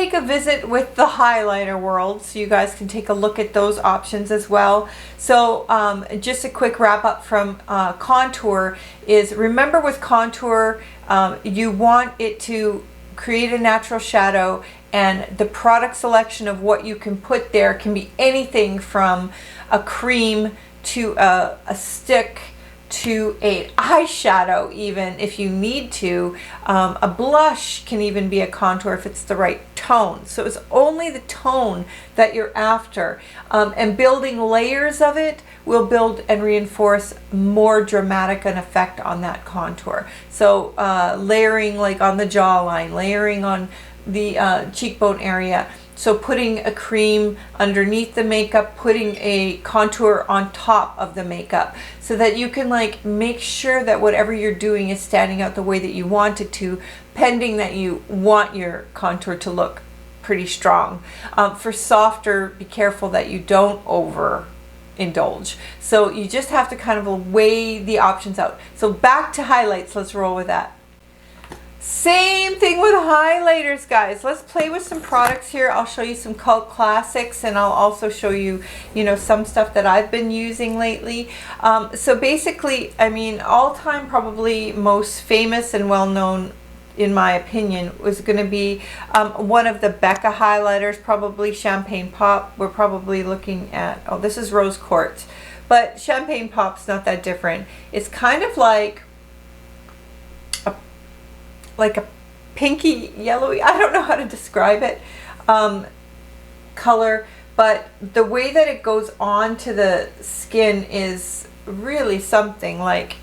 take a visit with the highlighter world so you guys can take a look at those options as well. So just a quick wrap up from contour is, remember with contour, you want it to create a natural shadow, and the product selection of what you can put there can be anything from a cream to a stick to a eyeshadow, even if you need to. A blush can even be a contour if it's the right tone. So it's only the tone that you're after, and building layers of it will build and reinforce more dramatic an effect on that contour. So layering like on the jawline, layering on the cheekbone area. So putting a cream underneath the makeup, putting a contour on top of the makeup, so that you can like make sure that whatever you're doing is standing out the way that you want it to, pending that you want your contour to look pretty strong. For softer, be careful that you don't overindulge. So you just have to kind of weigh the options out. So back to highlights, let's roll with that. Same thing with highlighters, guys. Let's play with some products here. I'll show you some cult classics, and I'll also show you, some stuff that I've been using lately. So basically, I mean, all-time probably most famous and well-known, in my opinion, was going to be one of the Becca highlighters, probably Champagne Pop. We're probably looking at, oh, this is Rose Quartz, but Champagne Pop's not that different. It's kind of like a pinky yellowy, I don't know how to describe it, color, but the way that it goes on to the skin is really something. Like,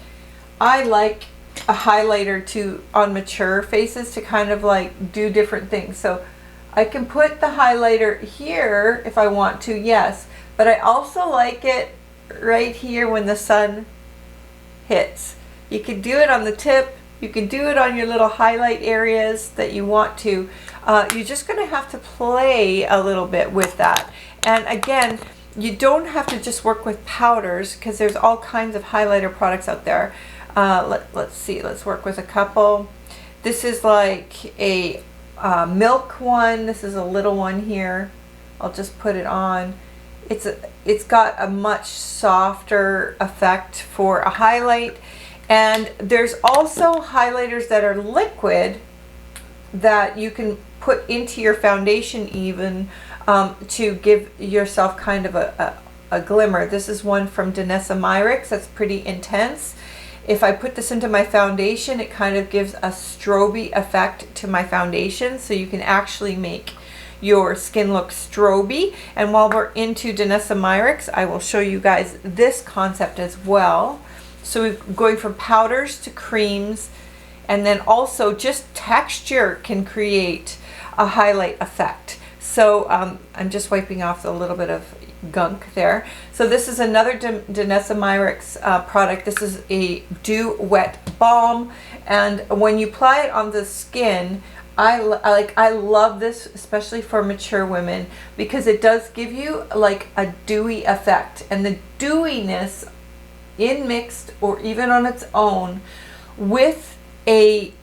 I like a highlighter on mature faces to kind of like do different things. So I can put the highlighter here if I want to, yes, but I also like it right here when the sun hits. You can do it on the tip. You can do it on your little highlight areas that you want to. You're just going to have to play a little bit with that. And again, you don't have to just work with powders, because there's all kinds of highlighter products out there. Let's see, let's work with a couple. This is like a milk one. This is a little one here. I'll just put it on. It's got a much softer effect for a highlight. And there's also highlighters that are liquid that you can put into your foundation even, to give yourself kind of a glimmer. This is one from Danessa Myricks that's pretty intense. If I put this into my foundation, it kind of gives a strobe effect to my foundation, so you can actually make your skin look strobe. And while we're into Danessa Myricks, I will show you guys this concept as well. So we're going from powders to creams, and then also just texture can create a highlight effect. So I'm just wiping off a little bit of gunk there. So this is another Danessa Myricks product. This is a Dew Wet Balm, and when you apply it on the skin, I love this, especially for mature women, because it does give you like a dewy effect, and the dewiness in mixed or even on its own with a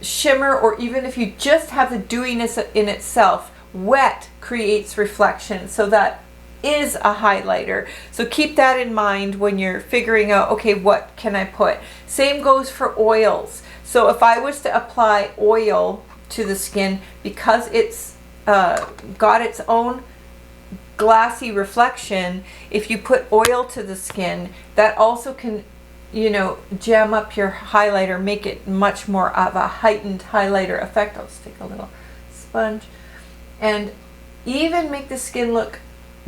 shimmer, or even if you just have the dewiness in itself, wet creates reflection, so that is a highlighter. So keep that in mind when you're figuring out, okay, what can I put? Same goes for oils. So if I was to apply oil to the skin, because it's got its own glassy reflection, if you put oil to the skin, that also can, jam up your highlighter, make it much more of a heightened highlighter effect. I'll just take a little sponge and even make the skin look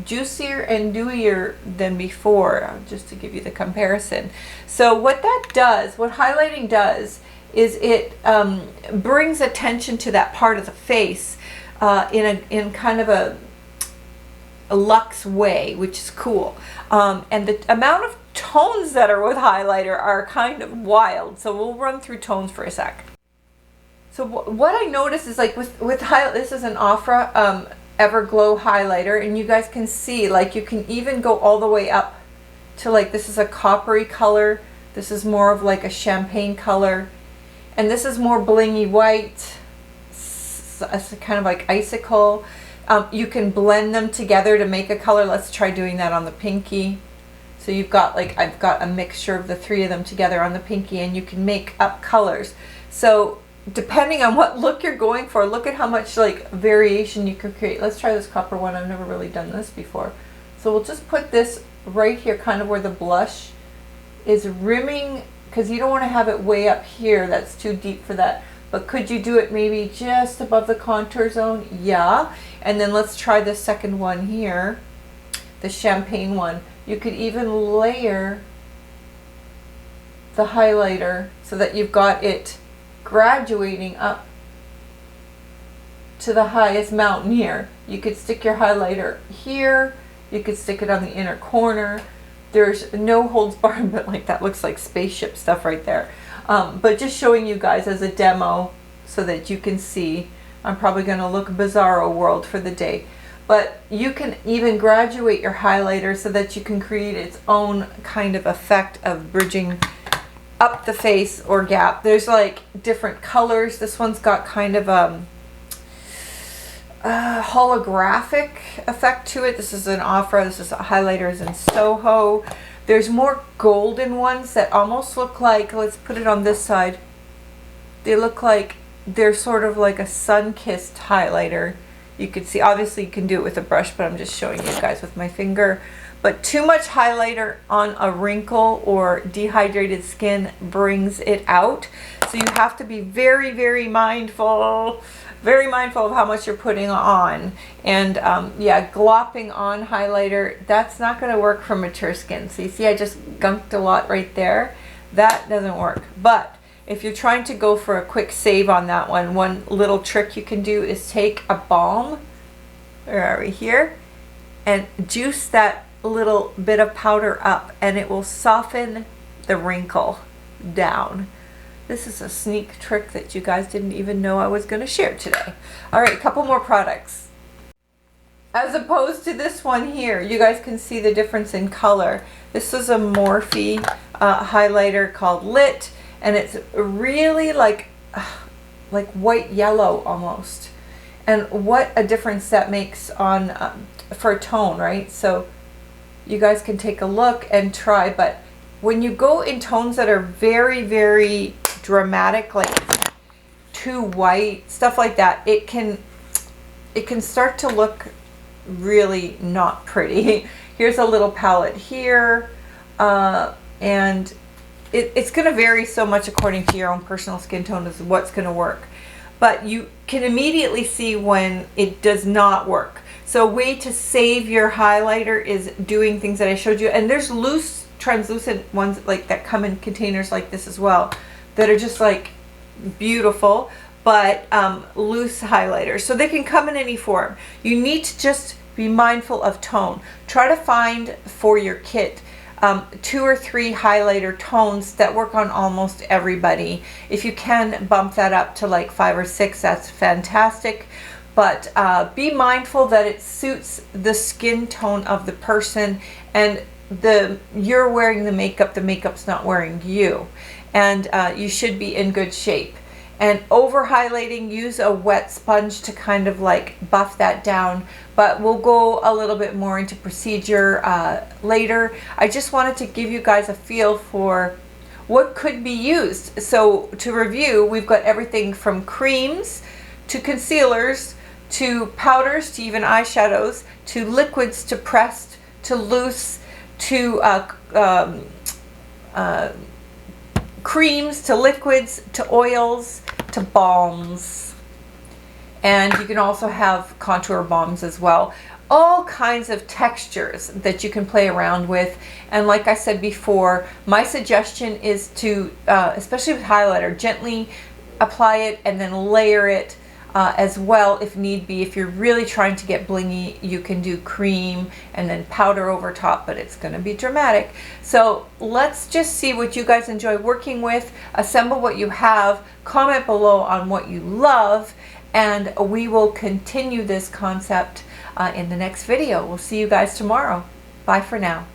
juicier and dewier than before, just to give you the comparison. So what that does, what highlighting does, is it brings attention to that part of the face in kind of a luxe way, which is cool. And the amount of tones that are with highlighter are kind of wild. So we'll run through tones for a sec. So what I noticed is, like with highlight, this is an Ofra Everglow highlighter, and you guys can see, like, you can even go all the way up to, like, this is a coppery color, this is more of like a champagne color, and this is more blingy white. a kind of like icicle. You can blend them together to make a color. Let's try doing that on the pinky. So you've got like, I've got a mixture of the three of them together on the pinky, and you can make up colors. So depending on what look you're going for, look at how much like variation you can create. Let's try this copper one. I've never really done this before. So we'll just put this right here, kind of where the blush is rimming, because you don't want to have it way up here. That's too deep for that. But could you do it maybe just above the contour zone? Yeah. And then let's try the second one here, the champagne one. You could even layer the highlighter so that you've got it graduating up to the highest mountain here. You could stick your highlighter here. You could stick it on the inner corner. There's no holds barred, but like that looks like spaceship stuff right there. But just showing you guys as a demo so that you can see. I'm probably going to look bizarro world for the day. But you can even graduate your highlighter so that you can create its own kind of effect of bridging up the face or gap. There's like different colors. This one's got kind of a holographic effect to it. This is an Ofra. This is highlighters in Soho. There's more golden ones that almost look like, let's put it on this side. They look like they're sort of like a sun-kissed highlighter. You could see, obviously you can do it with a brush, but I'm just showing you guys with my finger. But too much highlighter on a wrinkle or dehydrated skin brings it out. So you have to be very, very mindful of how much you're putting on. And yeah, glopping on highlighter, that's not going to work for mature skin. So you see I just gunked a lot right there. That doesn't work. But if you're trying to go for a quick save on that one little trick you can do is take a balm, where are we here, and juice that little bit of powder up, and it will soften the wrinkle down. This is a sneak trick that you guys didn't even know I was going to share today. All right, a couple more products. As opposed to this one here, you guys can see the difference in color. This is a Morphe highlighter called Lit, and it's really like white yellow almost. And what a difference that makes on for a tone, right? So you guys can take a look and try, but when you go in tones that are very, very dramatic, like too white, stuff like that, it can start to look really not pretty. Here's a little palette here, and it's going to vary so much according to your own personal skin tone as what's going to work. But you can immediately see when it does not work. So a way to save your highlighter is doing things that I showed you. And there's loose, translucent ones like that come in containers like this as well, that are just like beautiful, but loose highlighters. So they can come in any form. You need to just be mindful of tone. Try to find for your kit 2 or 3 highlighter tones that work on almost everybody. If you can bump that up to like 5 or 6, that's fantastic. But be mindful that it suits the skin tone of the person, and you're wearing the makeup's not wearing you, and you should be in good shape. And over highlighting, use a wet sponge to kind of like buff that down, but we'll go a little bit more into procedure later. I just wanted to give you guys a feel for what could be used. So to review, we've got everything from creams to concealers to powders to even eyeshadows to liquids to pressed to loose to creams to liquids to oils to balms. And you can also have contour balms as well. All kinds of textures that you can play around with. And like I said before, my suggestion is to, especially with highlighter, gently apply it and then layer it as well if need be. If you're really trying to get blingy, you can do cream and then powder over top, but it's going to be dramatic. So let's just see what you guys enjoy working with. Assemble what you have, comment below on what you love, and we will continue this concept in the next video. We'll see you guys tomorrow. Bye for now.